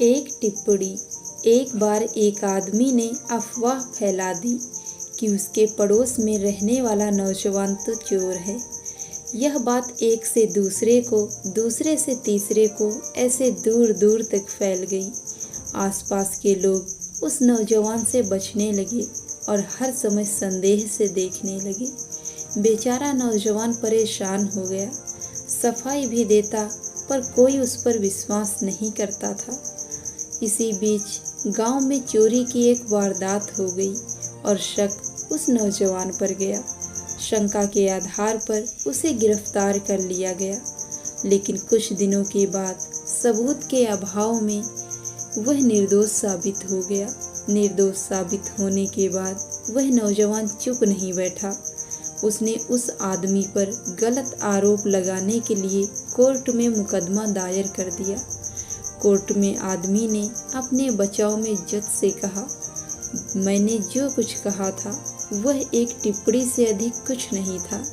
एक टिप्पणी। एक बार एक आदमी ने अफवाह फैला दी कि उसके पड़ोस में रहने वाला नौजवान तो चोर है। यह बात एक से दूसरे को, दूसरे से तीसरे को ऐसे दूर दूर तक फैल गई। आसपास के लोग उस नौजवान से बचने लगे और हर समय संदेह से देखने लगे। बेचारा नौजवान परेशान हो गया। सफाई भी देता पर कोई उस पर विश्वास नहीं करता था। इसी बीच गांव में चोरी की एक वारदात हो गई और शक उस नौजवान पर गया। शंका के आधार पर उसे गिरफ्तार कर लिया गया, लेकिन कुछ दिनों के बाद सबूत के अभाव में वह निर्दोष साबित हो गया। निर्दोष साबित होने के बाद वह नौजवान चुप नहीं बैठा। उसने उस आदमी पर गलत आरोप लगाने के लिए कोर्ट में मुकदमा दायर कर दिया। कोर्ट में आदमी ने अपने बचाव में जज से कहा, मैंने जो कुछ कहा था वह एक टिप्पणी से अधिक कुछ नहीं था।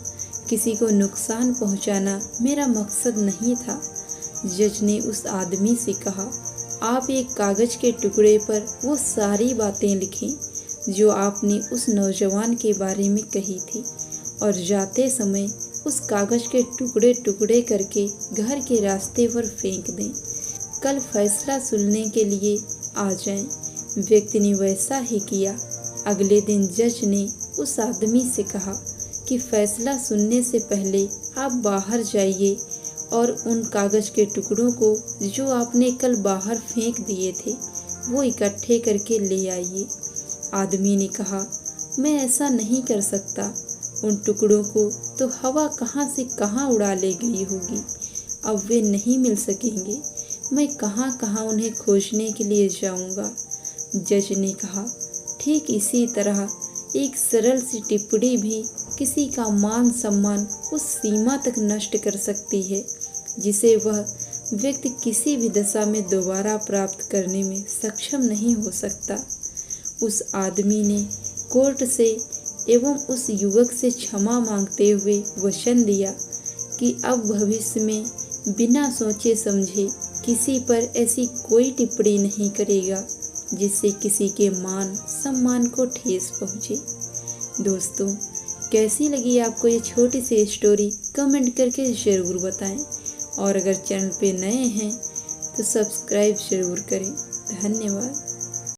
किसी को नुकसान पहुंचाना मेरा मकसद नहीं था। जज ने उस आदमी से कहा, आप एक कागज के टुकड़े पर वो सारी बातें लिखें जो आपने उस नौजवान के बारे में कही थी और जाते समय उस कागज के टुकड़े टुकड़े करके घर के रास्ते पर फेंक दें। कल फैसला सुनने के लिए आ जाएं। व्यक्ति ने वैसा ही किया। अगले दिन जज ने उस आदमी से कहा कि फैसला सुनने से पहले आप बाहर जाइए और उन कागज के टुकड़ों को जो आपने कल बाहर फेंक दिए थे वो इकट्ठे करके ले आइए। आदमी ने कहा, मैं ऐसा नहीं कर सकता। उन टुकड़ों को तो हवा कहाँ से कहाँ उड़ा ले गई होगी। अब वे नहीं मिल सकेंगे। मैं कहाँ कहाँ उन्हें खोजने के लिए जाऊँगा। जज ने कहा, ठीक इसी तरह एक सरल सी टिप्पणी भी किसी का मान सम्मान उस सीमा तक नष्ट कर सकती है जिसे वह व्यक्ति किसी भी दशा में दोबारा प्राप्त करने में सक्षम नहीं हो सकता। उस आदमी ने कोर्ट से एवं उस युवक से क्षमा मांगते हुए वचन दिया कि अब भविष्य में बिना सोचे समझे किसी पर ऐसी कोई टिप्पणी नहीं करेगा जिससे किसी के मान सम्मान को ठेस पहुँचे। दोस्तों, कैसी लगी आपको ये छोटी सी स्टोरी कमेंट करके ज़रूर बताएं और अगर चैनल पे नए हैं तो सब्सक्राइब ज़रूर करें। धन्यवाद।